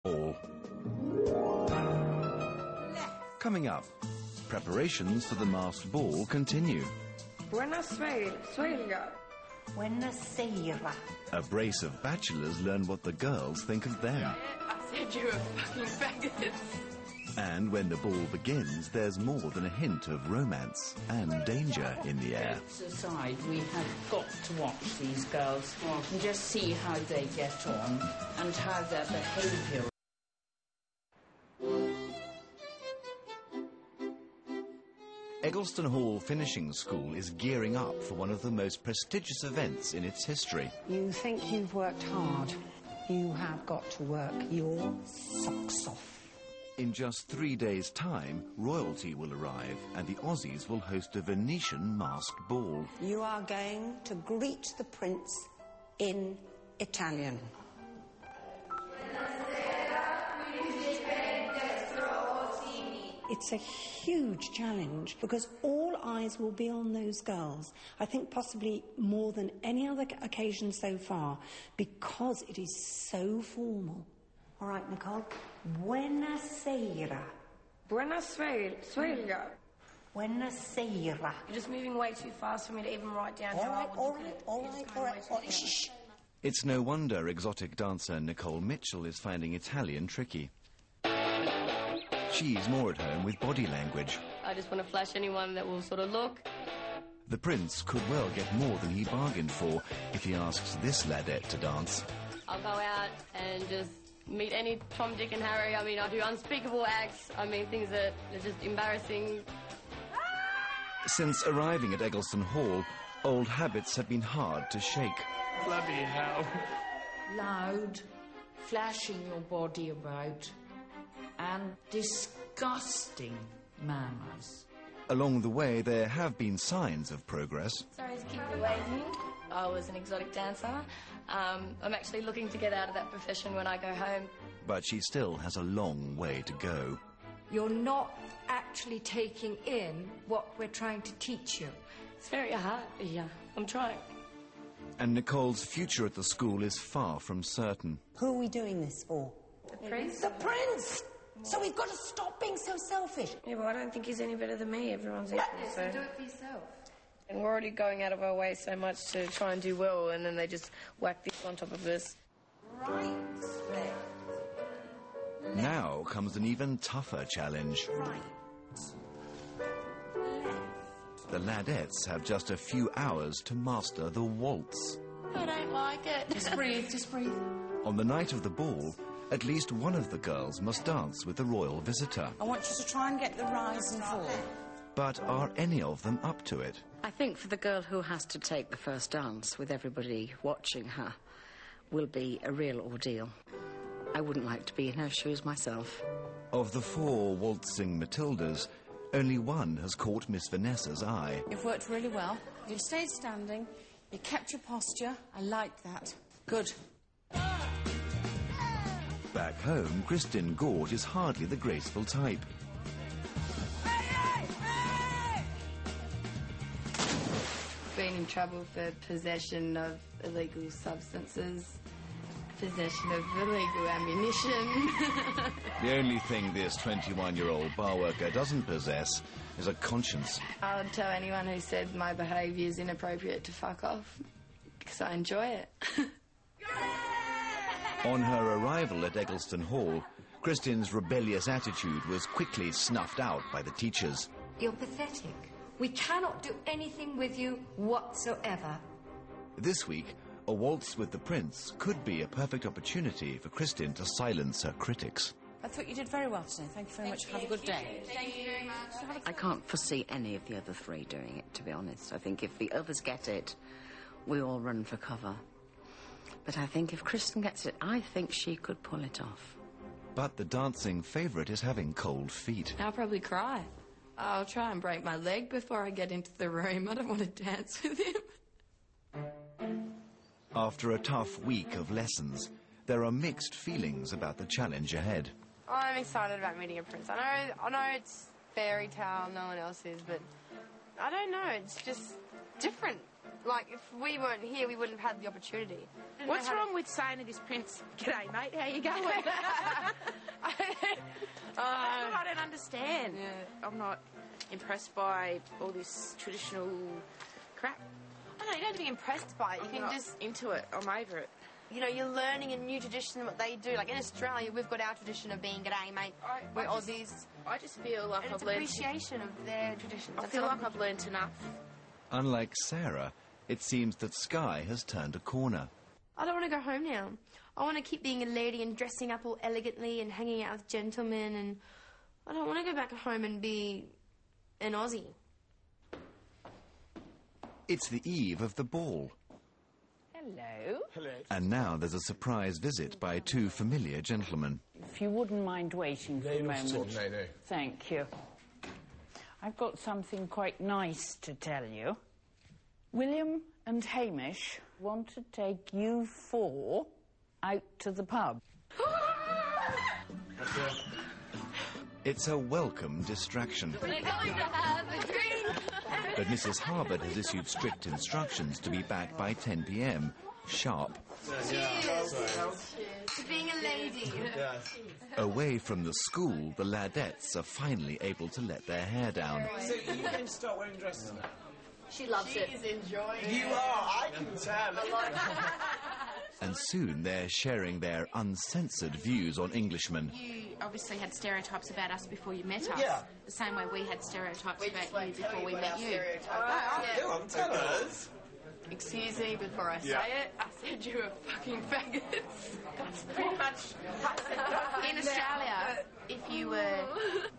ball. Coming up, preparations for the masked ball continue. Buena suegra. Buena sera. A brace of bachelors learn what the girls think of them. I said you were fucking faggots. And when the ball begins, there's more than a hint of romance and danger in the air. Aside, we have got to watch these girls and just see how they get on and how their behaviour. Eggleston Hall Finishing School is gearing up for one of the most prestigious events in its history. You think you've worked hard. You have got to work your socks off. In just 3 days' time, royalty will arrive and the Aussies will host a Venetian masked ball. You are going to greet the prince in Italian. It's a huge challenge because all eyes will be on those girls. I think possibly more than any other occasion so far because it is so formal. All right, Nicole. Buena sera. Buena suegra. Buena sera. You're just moving way too fast for me to even write down how I would look at it. All right. Shh. It's no wonder exotic dancer Nicole Mitchell is finding Italian tricky. She's more at home with body language. I just want to flash anyone that will sort of look. The prince could well get more than he bargained for if he asks this Ladette to dance. I'll go out and just meet any Tom, Dick and Harry. I mean, I do unspeakable acts. I mean, things that are just embarrassing. Since arriving at Eggleston Hall, old habits have been hard to shake. Bloody hell. Loud, flashing your body about, and disgusting manners. Along the way, there have been signs of progress. Sorry to keep you waiting. I was an exotic dancer. I'm actually looking to get out of that profession when I go home. But she still has a long way to go. You're not actually taking in what we're trying to teach you. It's very hard, yeah. I'm trying. And Nicole's future at the school is far from certain. Who are we doing this for? The prince? The prince! So we've got to stop being so selfish. Yeah, well, I don't think he's any better than me. Everyone's equal, so... Do it for yourself. And we're already going out of our way so much to try and do well, and then they just whack this on top of this. Right. Now comes an even tougher challenge. Right. The Ladettes have just a few hours to master the waltz. I don't like it. Just breathe, just breathe. On the night of the ball, at least one of the girls must dance with the royal visitor. I want you to try and get the rise and fall. But are any of them up to it? I think for the girl who has to take the first dance with everybody watching her will be a real ordeal. I wouldn't like to be in her shoes myself. Of the 4 waltzing Matildas, only one has caught Miss Vanessa's eye. You've worked really well. You've stayed standing. You kept your posture. I like that. Good. Back home, Kristin Gorge is hardly the graceful type. Been in trouble for possession of illegal substances, possession of illegal ammunition. The only thing this 21-year-old bar worker doesn't possess is a conscience. I would tell anyone who said my behaviour is inappropriate to fuck off, because I enjoy it. On her arrival at Eggleston Hall, Kristin's rebellious attitude was quickly snuffed out by the teachers. You're pathetic. We cannot do anything with you whatsoever. This week, a waltz with the prince could be a perfect opportunity for Kristin to silence her critics. I thought you did very well today. Thank you very much. Have a good day. Thank you very much. I can't foresee any of the other 3 doing it, to be honest. I think if the others get it, we all run for cover. But I think if Kristin gets it, I think she could pull it off. But the dancing favourite is having cold feet. I'll probably cry. I'll try and break my leg before I get into the room. I don't want to dance with him. After a tough week of lessons, there are mixed feelings about the challenge ahead. I'm excited about meeting a prince. I know it's fairy tale, no one else is, but I don't know, it's just different. Like, if we weren't here, we wouldn't have had the opportunity. What's wrong with signing this prince? G'day, mate. How you going? I don't understand. Yeah. I'm not impressed by all this traditional crap. I don't know, you don't have to be impressed by it. You I'm can not just, into it. I'm over it. you know, you're learning a new tradition, what they do. Like, in Australia, we've got our tradition of being g'day, mate. We're Aussies. I just feel like And it's I've learned. appreciation of their traditions. I feel like I've learned enough. Unlike Sarah, it seems that Sky has turned a corner. I don't want to go home now. I want to keep being a lady and dressing up all elegantly and hanging out with gentlemen, and I don't want to go back home and be an Aussie. It's the eve of the ball. Hello. Hello. And now there's a surprise visit by two familiar gentlemen. If you wouldn't mind waiting for a moment. No. Thank you. I've got something quite nice to tell you. William and Hamish want to take you four out to the pub. It's a welcome distraction. We're going to have a drink. But Mrs. Harvard has issued strict instructions to be back by 10 p.m. sharp. Cheers to being a lady. Away from the school, the Ladettes are finally able to let their hair down. So you can start wearing dresses now? She loves it. She's enjoying it. You are, I can tell. And soon they're sharing their uncensored views on Englishmen. You obviously had stereotypes about us before you met us. Yeah. The same way we had stereotypes about you before we met you. Go on, tell us. Excuse me, before I say it, I said you were fucking faggots. That's pretty much... In Australia, if you were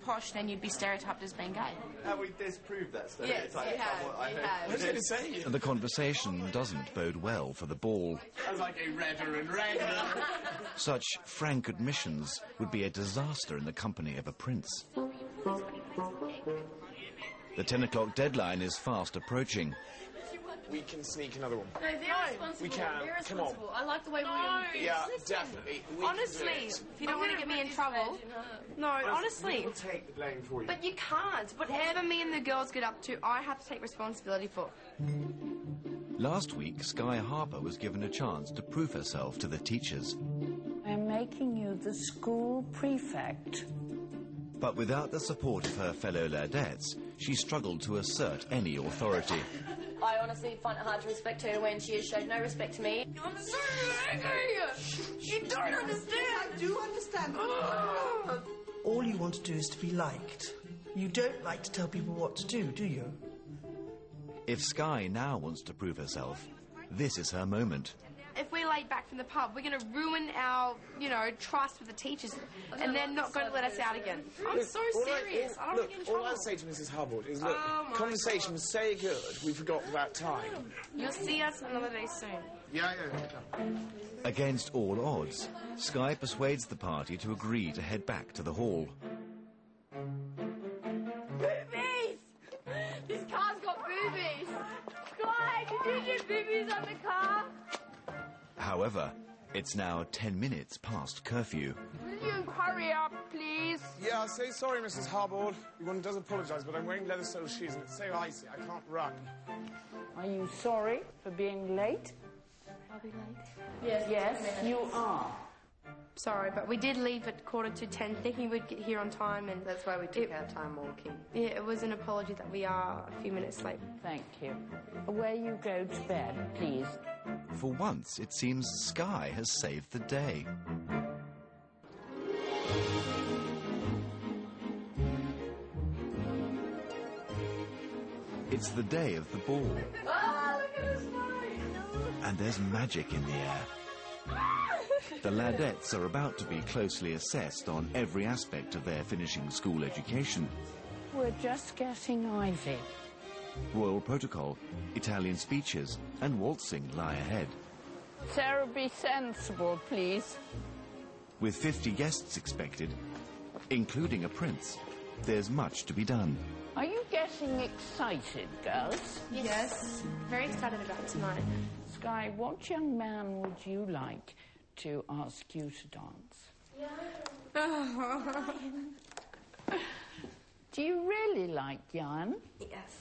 posh, then you'd be stereotyped as being gay. Have we disproved that Yes, stereotype? you have. What did it say? The conversation doesn't bode well for the ball. Sounds like a redder and redder. Such frank admissions would be a disaster in the company of a prince. The 10 o'clock deadline is fast approaching. We can sneak another one. No, they're responsible. We can. They're Come on. responsible. I like the way William thinks. Yeah, definitely. We Honestly, can do it. if you don't want to get me in trouble... No, honestly. We'll take the blame for you. But you can't. Whatever me and the girls get up to, I have to take responsibility for. Last week, Sky Harper was given a chance to prove herself to the teachers. I'm making you the school prefect. But without the support of her fellow Ladettes, she struggled to assert any authority. I honestly find it hard to respect her when she has showed no respect to me. I'm so angry! You don't understand! I do understand. All you want to do is to be liked. You don't like to tell people what to do you? If Sky now wants to prove herself, this is her moment. If we're laid back from the pub, we're going to ruin our, trust with the teachers, and they're not going to let us out again. I'm so serious. I don't want to get in trouble. All I'd say to Mrs. Hubbard is, look, conversation was so good, we forgot about time. You'll see us another day soon. Yeah. Against all odds, Sky persuades the party to agree to head back to the hall. Boobies! This car's got boobies! Sky, did you get boobies on the car? However, it's now 10 minutes past curfew. Will you hurry up, please? Yeah, I'm so sorry, Mrs. Hubbard. One does apologise, but I'm wearing leather sole shoes and it's so icy, I can't run. Are you sorry for being late? I'll be late. Yes, you are. Sorry, but we did leave at 10:15, thinking we'd get here on time, and That's why we took our time walking. yeah, it was an apology that we are a few minutes late. Thank you. Away you go to bed, please. For once, it seems Sky has saved the day. It's the day of the ball. Oh, look at us And there's magic in the air. The Ladettes are about to be closely assessed on every aspect of their finishing school education. We're just getting Ivy. Royal protocol, Italian speeches, and waltzing lie ahead. Sarah, be sensible, please. With 50 guests expected, including a prince, there's much to be done. Are you getting excited, girls? Yes. Very excited about tonight. Sky, what young man would you like to ask you to dance? Do you really like Jan? Yes.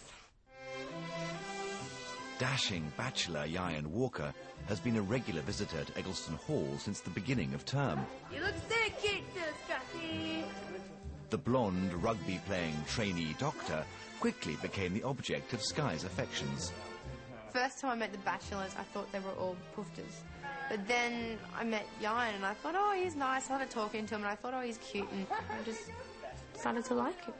Dashing bachelor Ian Walker has been a regular visitor at Eggleston Hall since the beginning of term. You look so cute, so scruffy. The blonde, rugby-playing trainee doctor quickly became the object of Sky's affections. First time I met the bachelors, I thought they were all poofters. But then I met Ian and I thought, oh, he's nice. I started talking to him and I thought, oh, he's cute, and I just started to like him.